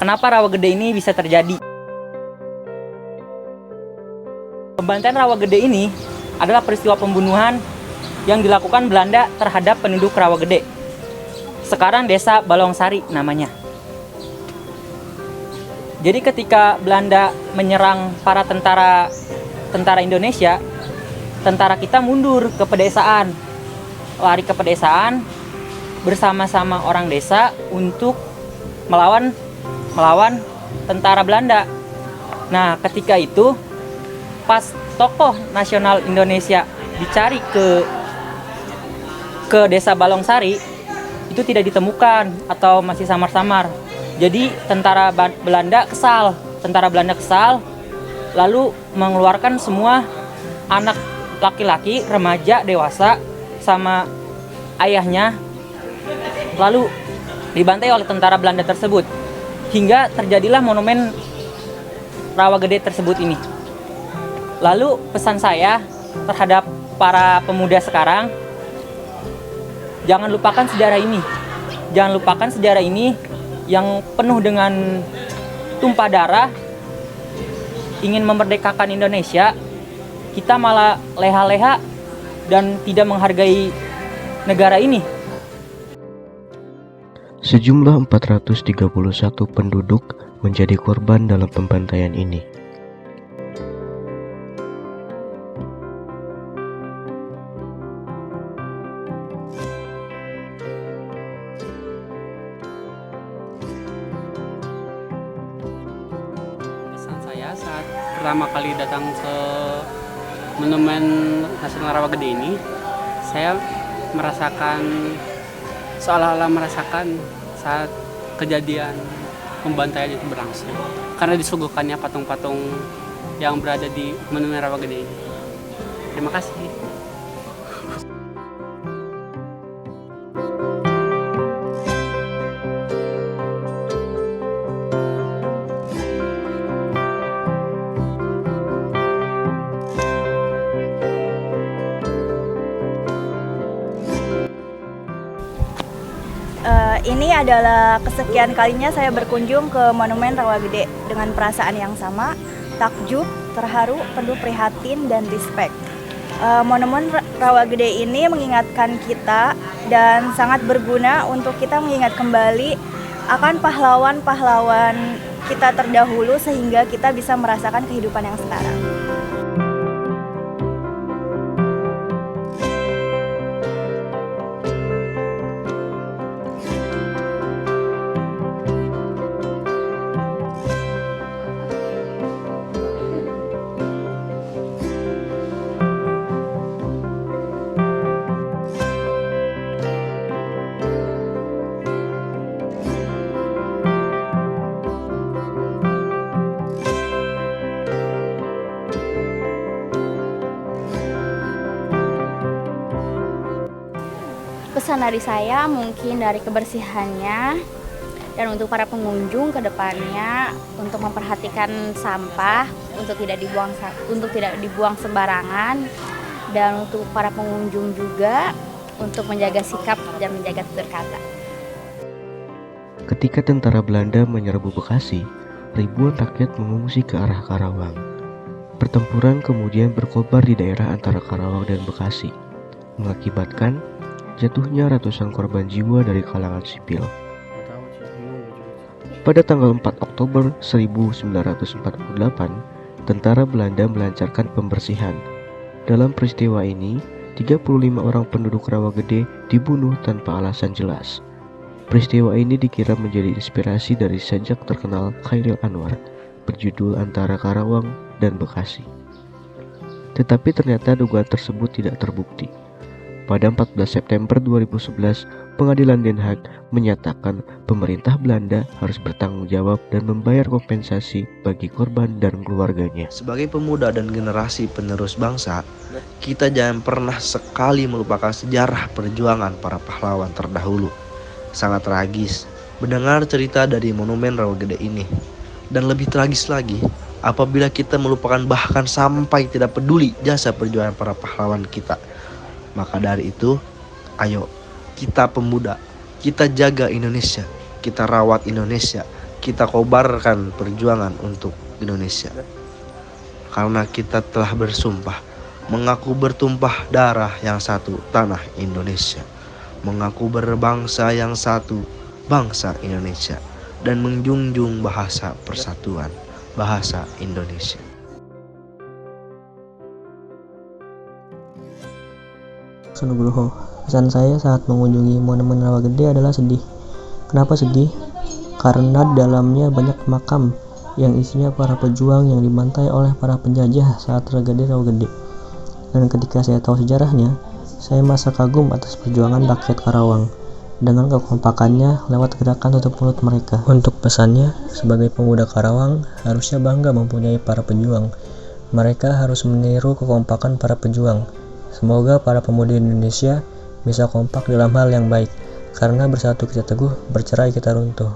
Kenapa rawa gede ini bisa terjadi? Pembantaian rawa gede ini adalah peristiwa pembunuhan yang dilakukan Belanda terhadap penduduk Rawa Gede. Sekarang desa Balongsari namanya. Jadi ketika Belanda menyerang para tentara Indonesia, tentara kita mundur ke pedesaan, lari ke pedesaan bersama-sama orang desa untuk melawan tentara Belanda. Nah, ketika itu pas tokoh nasional Indonesia dicari ke desa Balongsari, itu tidak ditemukan atau masih samar-samar. Jadi tentara Belanda kesal, lalu mengeluarkan semua anak laki-laki, remaja, dewasa sama ayahnya, lalu dibantai oleh tentara Belanda tersebut. Hingga terjadilah monumen Rawa Gede tersebut ini. Lalu pesan saya terhadap para pemuda sekarang, jangan lupakan sejarah ini. Jangan lupakan sejarah ini yang penuh dengan tumpah darah, ingin memerdekakan Indonesia, kita malah leha-leha dan tidak menghargai negara ini. Sejumlah 431 penduduk menjadi korban dalam pembantaian ini. Pesan saya saat pertama kali datang ke Monumen Nasional Rawa Gede ini, saya seolah-olah merasakan saat kejadian pembantaian itu berlangsung, karena disuguhkannya patung-patung yang berada di Monumen Rawa Gede ini. Terima kasih. Ini adalah kesekian kalinya saya berkunjung ke Monumen Rawa Gede dengan perasaan yang sama, takjub, terharu, penuh prihatin, dan respect. Monumen Rawa Gede ini mengingatkan kita dan sangat berguna untuk kita mengingat kembali akan pahlawan-pahlawan kita terdahulu sehingga kita bisa merasakan kehidupan yang sekarang. Pesan dari saya mungkin dari kebersihannya, dan untuk para pengunjung ke depannya untuk memperhatikan sampah, untuk tidak dibuang sembarangan, dan untuk para pengunjung juga untuk menjaga sikap dan menjaga tutur kata. Ketika tentara Belanda menyerbu Bekasi, ribuan rakyat mengungsi ke arah Karawang. Pertempuran kemudian berkobar di daerah antara Karawang dan Bekasi, mengakibatkan jatuhnya ratusan korban jiwa dari kalangan sipil. Pada tanggal 4 Oktober 1948, tentara Belanda melancarkan pembersihan. Dalam peristiwa ini, 35 orang penduduk Rawa Gede dibunuh tanpa alasan jelas. Peristiwa ini dikira menjadi inspirasi dari sajak terkenal Chairil Anwar berjudul Antara Karawang dan Bekasi. tetapi ternyata dugaan tersebut tidak terbukti. Pada 14 September 2011, Pengadilan Den Haag menyatakan pemerintah Belanda harus bertanggung jawab dan membayar kompensasi bagi korban dan keluarganya. Sebagai pemuda dan generasi penerus bangsa, kita jangan pernah sekali melupakan sejarah perjuangan para pahlawan terdahulu. Sangat tragis mendengar cerita dari Monumen Rawagede ini. Dan lebih tragis lagi, apabila kita melupakan bahkan sampai tidak peduli jasa perjuangan para pahlawan kita. Maka dari itu, ayo kita pemuda, kita jaga Indonesia, kita rawat Indonesia, kita kobarkan perjuangan untuk Indonesia. Karena kita telah bersumpah, mengaku bertumpah darah yang satu tanah Indonesia, mengaku berbangsa yang satu bangsa Indonesia, dan menjunjung bahasa persatuan, bahasa Indonesia. Nugroho. Pesan saya saat mengunjungi Monumen Rawagede adalah sedih. Kenapa sedih? Karena dalamnya banyak makam yang isinya para pejuang yang dibantai oleh para penjajah saat tragedi Rawagede. Dan ketika saya tahu sejarahnya, saya merasa kagum atas perjuangan rakyat Karawang dengan kekompakannya lewat gerakan tutup mulut mereka. Untuk pesannya, sebagai pemuda Karawang harusnya bangga mempunyai para pejuang. Mereka harus meniru kekompakan para pejuang. Semoga para pemuda Indonesia bisa kompak dalam hal yang baik, karena bersatu kita teguh, bercerai kita runtuh.